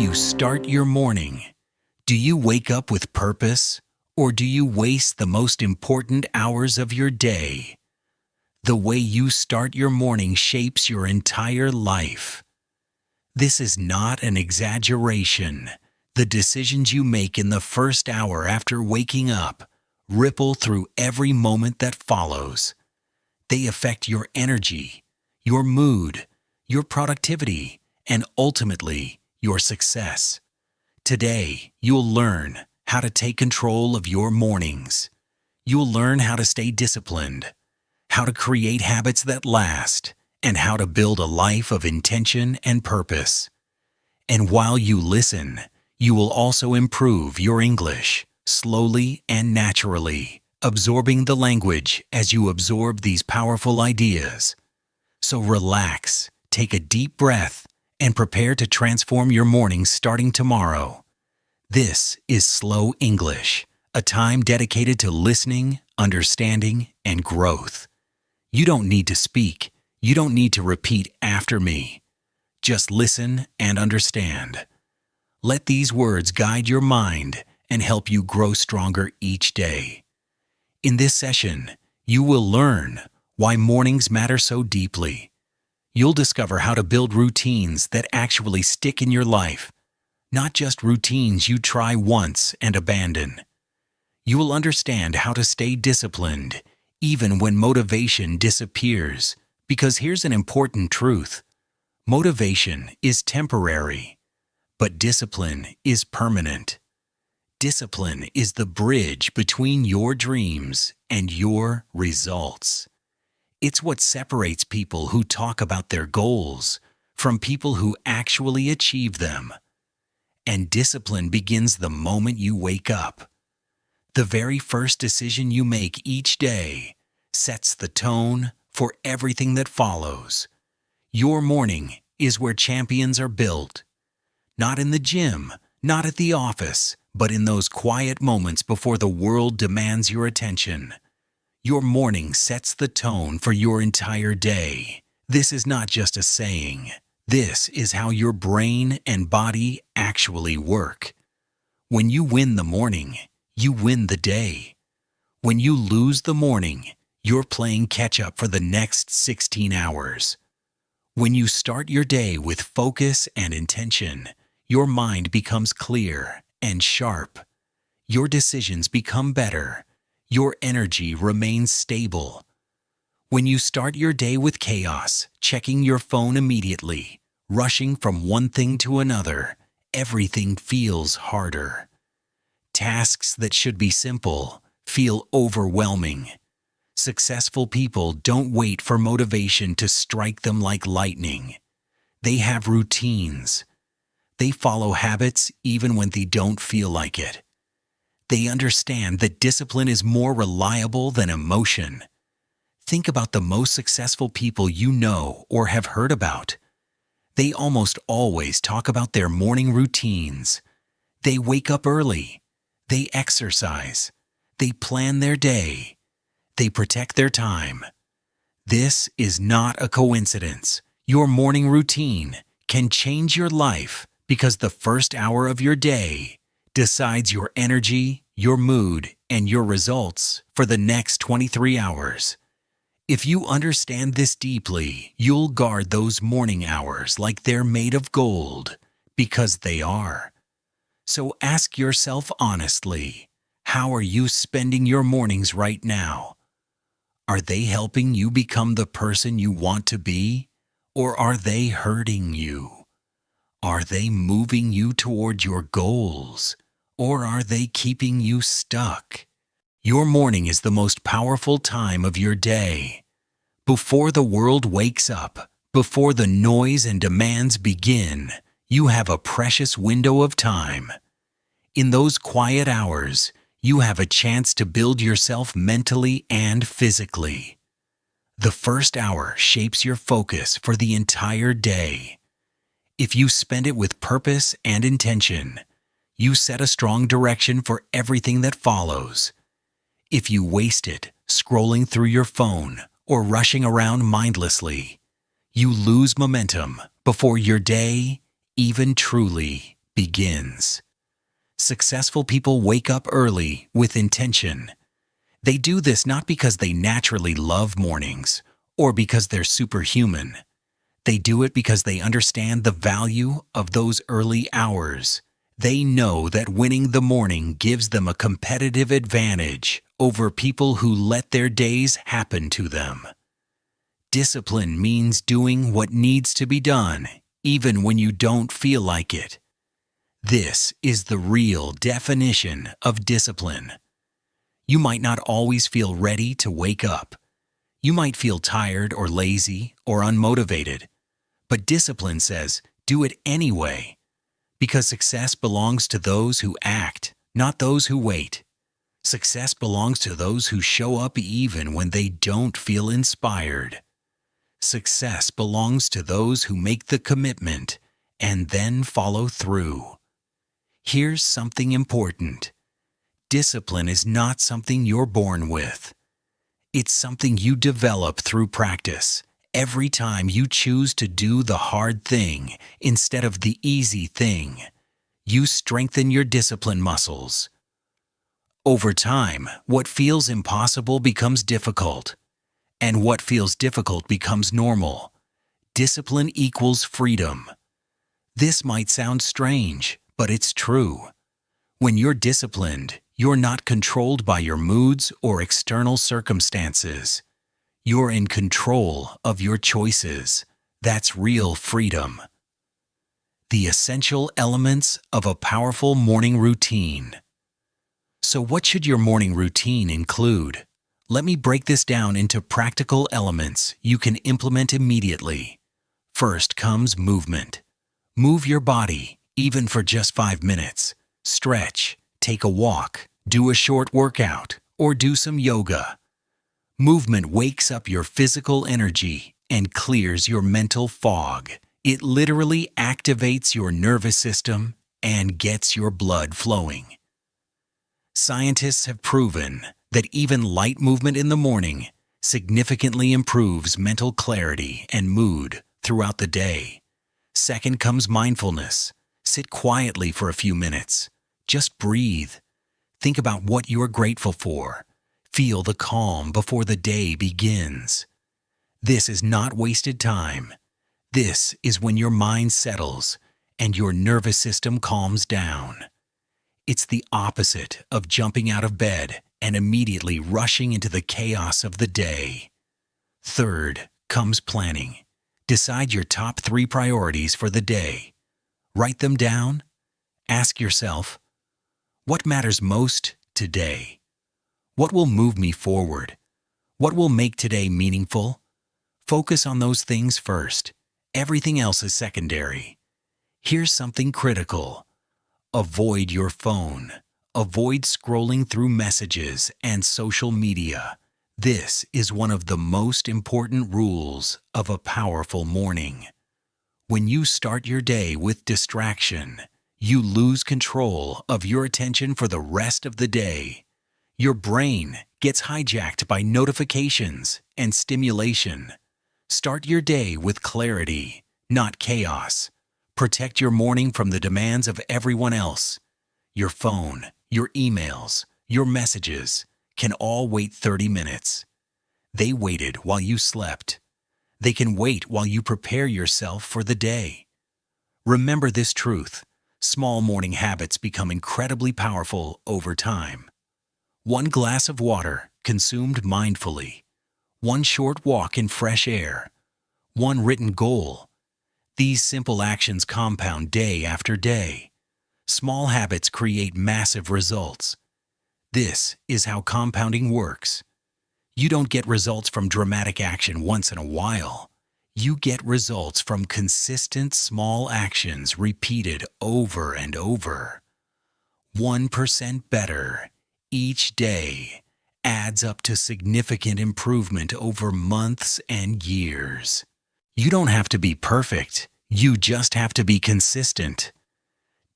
you start your morning? Do you wake up with purpose, or do you waste the most important hours of your day? The way you start your morning shapes your entire life. This is not an exaggeration. The decisions you make in the first hour after waking up ripple through every moment that follows. They affect your energy, your mood, your productivity, and ultimately, your success. Today, you'll learn how to take control of your mornings. You'll learn how to stay disciplined, how to create habits that last, and how to build a life of intention and purpose. And while you listen, you will also improve your English slowly and naturally, absorbing the language as you absorb these powerful ideas. So relax, take a deep breath, and prepare to transform your morning starting tomorrow. This is Slow English, a time dedicated to listening, understanding, and growth. You don't need to speak. You don't need to repeat after me. Just listen and understand. Let these words guide your mind and help you grow stronger each day. In this session, you will learn why mornings matter so deeply. You'll discover how to build routines that actually stick in your life, not just routines you try once and abandon. You will understand how to stay disciplined even when motivation disappears, because here's an important truth. Motivation is temporary, but discipline is permanent. Discipline is the bridge between your dreams and your results. It's what separates people who talk about their goals from people who actually achieve them. And discipline begins the moment you wake up. The very first decision you make each day sets the tone for everything that follows. Your morning is where champions are built. Not in the gym, not at the office, but in those quiet moments before the world demands your attention. Your morning sets the tone for your entire day. This is not just a saying. This is how your brain and body actually work. When you win the morning, you win the day. When you lose the morning, you're playing catch-up for the next 16 hours. When you start your day with focus and intention, your mind becomes clear and sharp. Your decisions become better. Your energy remains stable. When you start your day with chaos, checking your phone immediately, rushing from one thing to another, everything feels harder. Tasks that should be simple feel overwhelming. Successful people don't wait for motivation to strike them like lightning. They have routines. They follow habits even when they don't feel like it. They understand that discipline is more reliable than emotion. Think about the most successful people you know or have heard about. They almost always talk about their morning routines. They wake up early. They exercise. They plan their day. They protect their time. This is not a coincidence. Your morning routine can change your life because the first hour of your day decides your energy, your mood, and your results for the next 23 hours. If you understand this deeply, you'll guard those morning hours like they're made of gold, because they are. So ask yourself honestly, how are you spending your mornings right now? Are they helping you become the person you want to be, or are they hurting you? Are they moving you toward your goals, or are they keeping you stuck? Your morning is the most powerful time of your day. Before the world wakes up, before the noise and demands begin, you have a precious window of time. In those quiet hours, you have a chance to build yourself mentally and physically. The first hour shapes your focus for the entire day. If you spend it with purpose and intention, you set a strong direction for everything that follows. If you waste it scrolling through your phone or rushing around mindlessly, you lose momentum before your day even truly begins. Successful people wake up early with intention. They do this not because they naturally love mornings or because they're superhuman. They do it because they understand the value of those early hours. They know that winning the morning gives them a competitive advantage over people who let their days happen to them. Discipline means doing what needs to be done, even when you don't feel like it. This is the real definition of discipline. You might not always feel ready to wake up. You might feel tired or lazy or unmotivated. But discipline says, do it anyway. Because success belongs to those who act, not those who wait. Success belongs to those who show up even when they don't feel inspired. Success belongs to those who make the commitment and then follow through. Here's something important. Discipline is not something you're born with. It's something you develop through practice. Every time you choose to do the hard thing instead of the easy thing, you strengthen your discipline muscles. Over time, what feels impossible becomes difficult, and what feels difficult becomes normal. Discipline equals freedom. This might sound strange, but it's true. When you're disciplined, you're not controlled by your moods or external circumstances. You're in control of your choices. That's real freedom. The essential elements of a powerful morning routine. So what should your morning routine include? Let me break this down into practical elements you can implement immediately. First comes movement. Move your body, even for just 5 minutes. Stretch, take a walk, do a short workout, or do some yoga. Movement wakes up your physical energy and clears your mental fog. It literally activates your nervous system and gets your blood flowing. Scientists have proven that even light movement in the morning significantly improves mental clarity and mood throughout the day. Second comes mindfulness. Sit quietly for a few minutes. Just breathe. Think about what you are grateful for. Feel the calm before the day begins. This is not wasted time. This is when your mind settles and your nervous system calms down. It's the opposite of jumping out of bed and immediately rushing into the chaos of the day. Third comes planning. Decide your top 3 priorities for the day. Write them down. Ask yourself, what matters most today? What will move me forward? What will make today meaningful? Focus on those things first. Everything else is secondary. Here's something critical. Avoid your phone. Avoid scrolling through messages and social media. This is one of the most important rules of a powerful morning. When you start your day with distraction, you lose control of your attention for the rest of the day. Your brain gets hijacked by notifications and stimulation. Start your day with clarity, not chaos. Protect your morning from the demands of everyone else. Your phone, your emails, your messages can all wait 30 minutes. They waited while you slept. They can wait while you prepare yourself for the day. Remember this truth. Small morning habits become incredibly powerful over time. 1 glass of water consumed mindfully. 1 short walk in fresh air. 1 written goal. These simple actions compound day after day. Small habits create massive results. This is how compounding works. You don't get results from dramatic action once in a while. You get results from consistent small actions repeated over and over. 1% better each day adds up to significant improvement over months and years. You don't have to be perfect. You just have to be consistent.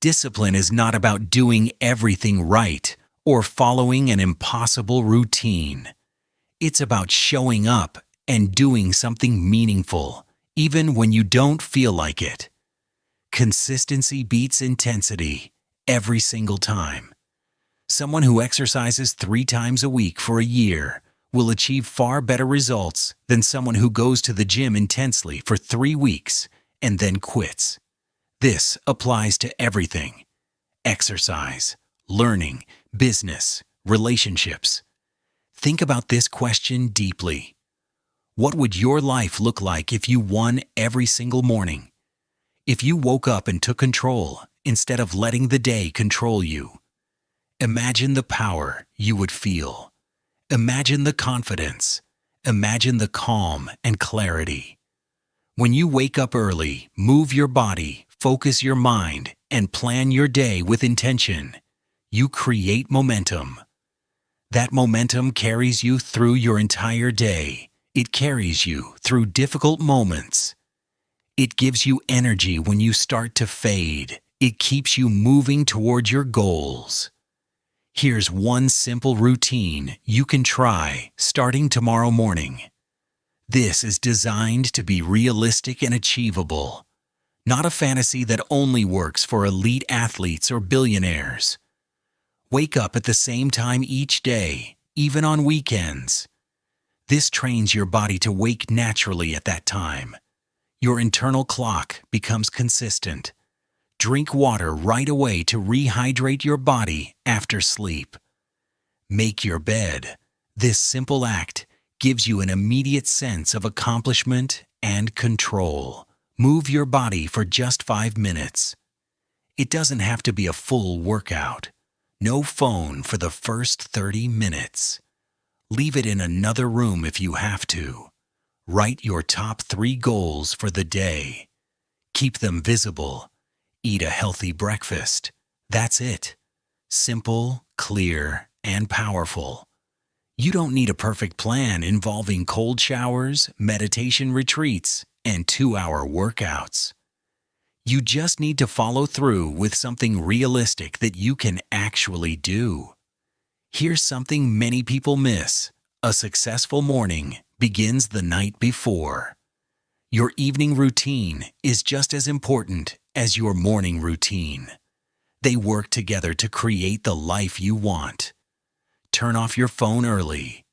Discipline is not about doing everything right or following an impossible routine. It's about showing up and doing something meaningful, even when you don't feel like it. Consistency beats intensity every single time. Someone who exercises 3 times a week for a year will achieve far better results than someone who goes to the gym intensely for 3 weeks and then quits. This applies to everything: exercise, learning, business, relationships. Think about this question deeply. What would your life look like if you won every single morning? If you woke up and took control instead of letting the day control you? Imagine the power you would feel. Imagine the confidence. Imagine the calm and clarity. When you wake up early, move your body, focus your mind, and plan your day with intention, you create momentum. That momentum carries you through your entire day. It carries you through difficult moments. It gives you energy when you start to fade. It keeps you moving toward your goals. Here's one simple routine you can try starting tomorrow morning. This is designed to be realistic and achievable, not a fantasy that only works for elite athletes or billionaires. Wake up at the same time each day, even on weekends. This trains your body to wake naturally at that time. Your internal clock becomes consistent. Drink water right away to rehydrate your body after sleep. Make your bed. This simple act gives you an immediate sense of accomplishment and control. Move your body for just 5 minutes. It doesn't have to be a full workout. No phone for the first 30 minutes. Leave it in another room if you have to. Write your top 3 goals for the day. Keep them visible. Eat a healthy breakfast. That's it. Simple, clear, and powerful. You don't need a perfect plan involving cold showers, meditation retreats, and 2-hour workouts. You just need to follow through with something realistic that you can actually do. Here's something many people miss. A successful morning begins the night before. Your evening routine is just as important as your morning routine. They work together to create the life you want. Turn off your phone early.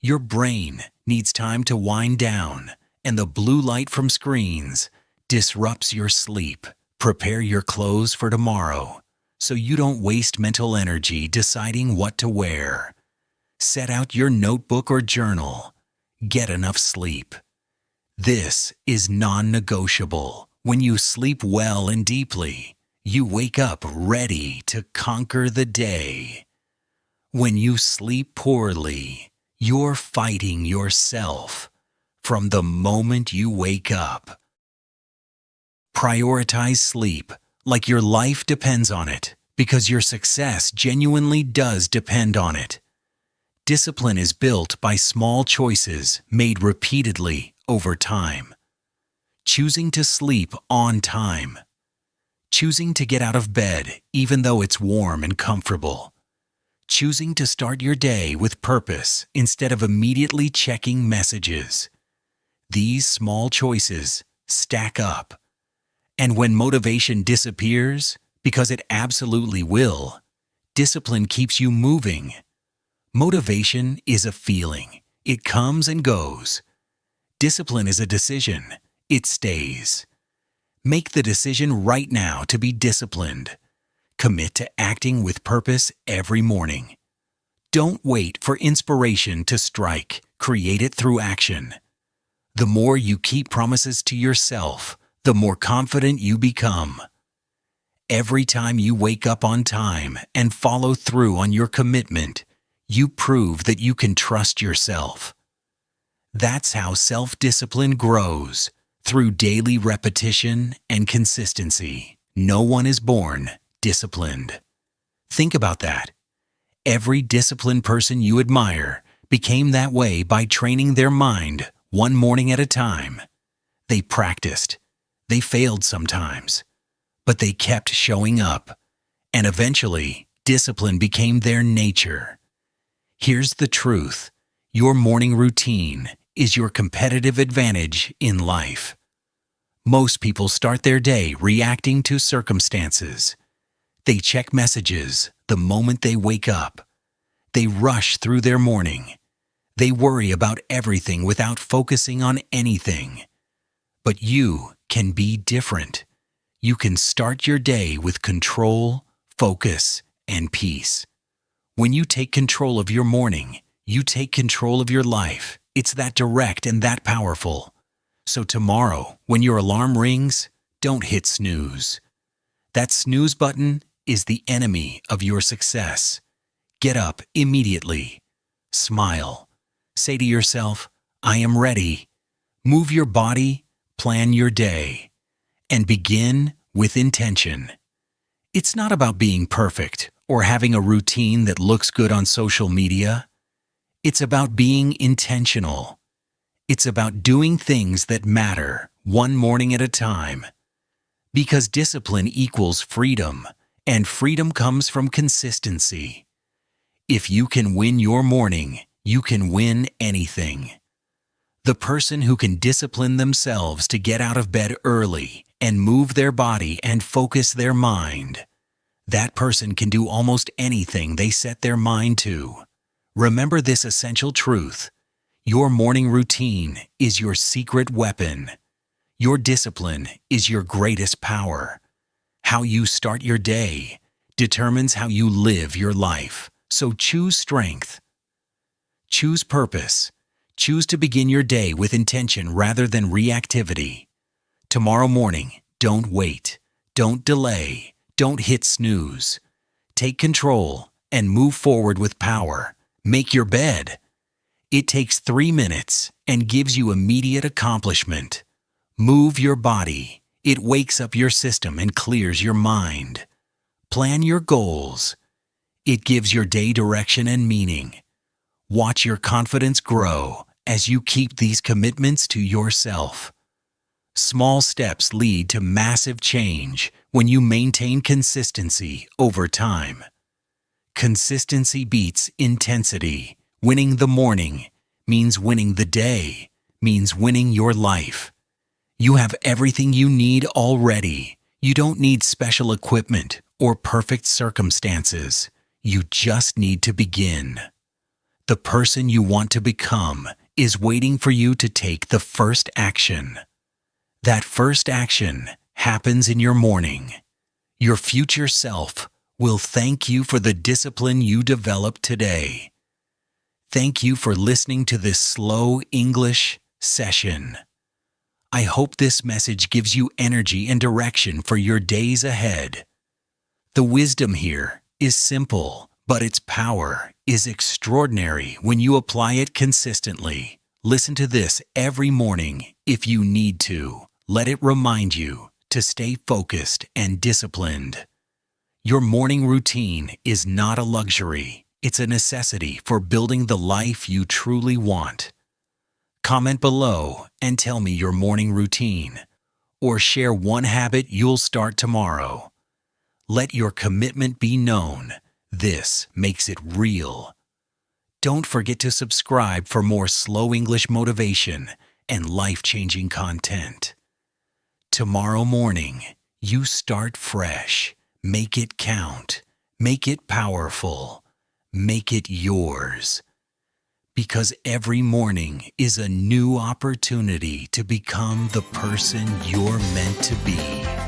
Your brain needs time to wind down, and the blue light from screens disrupts your sleep. Prepare your clothes for tomorrow so you don't waste mental energy deciding what to wear. Set out your notebook or journal. Get enough sleep. This is non-negotiable. When you sleep well and deeply, you wake up ready to conquer the day. When you sleep poorly, you're fighting yourself from the moment you wake up. Prioritize sleep like your life depends on it, because your success genuinely does depend on it. Discipline is built by small choices made repeatedly over time. Choosing to sleep on time. Choosing to get out of bed even though it's warm and comfortable. Choosing to start your day with purpose instead of immediately checking messages. These small choices stack up. And when motivation disappears, because it absolutely will, discipline keeps you moving. Motivation is a feeling. It comes and goes. Discipline is a decision. It stays. Make the decision right now to be disciplined. Commit to acting with purpose every morning. Don't wait for inspiration to strike. Create it through action. The more you keep promises to yourself, the more confident you become. Every time you wake up on time and follow through on your commitment, you prove that you can trust yourself. That's how self-discipline grows, through daily repetition and consistency. No one is born disciplined. Think about that. Every disciplined person you admire became that way by training their mind one morning at a time. They practiced. They failed sometimes, but they kept showing up, and eventually, discipline became their nature. Here's the truth. Your morning routine is your competitive advantage in life. Most people start their day reacting to circumstances. They check messages the moment they wake up. They rush through their morning. They worry about everything without focusing on anything. But you can be different. You can start your day with control, focus, and peace. When you take control of your morning, you take control of your life. It's that direct and that powerful. So tomorrow, when your alarm rings, don't hit snooze. That snooze button is the enemy of your success. Get up immediately. Smile. Say to yourself, I am ready. Move your body, plan your day, and begin with intention. It's not about being perfect or having a routine that looks good on social media. It's about being intentional. It's about doing things that matter, one morning at a time. Because discipline equals freedom, and freedom comes from consistency. If you can win your morning, you can win anything. The person who can discipline themselves to get out of bed early and move their body and focus their mind, that person can do almost anything they set their mind to. Remember this essential truth. Your morning routine is your secret weapon. Your discipline is your greatest power. How you start your day determines how you live your life. So choose strength. Choose purpose. Choose to begin your day with intention rather than reactivity. Tomorrow morning, don't wait. Don't delay. Don't hit snooze. Take control and move forward with power. Make your bed. It takes 3 minutes and gives you immediate accomplishment. Move your body. It wakes up your system and clears your mind. Plan your goals. It gives your day direction and meaning. Watch your confidence grow as you keep these commitments to yourself. Small steps lead to massive change when you maintain consistency over time. Consistency beats intensity. Winning the morning means winning the day, means winning your life. You have everything you need already. You don't need special equipment or perfect circumstances. You just need to begin. The person you want to become is waiting for you to take the first action. That first action happens in your morning. Your future self will thank you for the discipline you developed today. Thank you for listening to this Slow English session. I hope this message gives you energy and direction for your days ahead. The wisdom here is simple, but its power is extraordinary when you apply it consistently. Listen to this every morning if you need to. Let it remind you to stay focused and disciplined. Your morning routine is not a luxury. It's a necessity for building the life you truly want. Comment below and tell me your morning routine, or share one habit you'll start tomorrow. Let your commitment be known. This makes it real. Don't forget to subscribe for more Slow English motivation and life-changing content. Tomorrow morning, you start fresh. Make it count. Make it powerful. Make it yours. Because every morning is a new opportunity to become the person you're meant to be.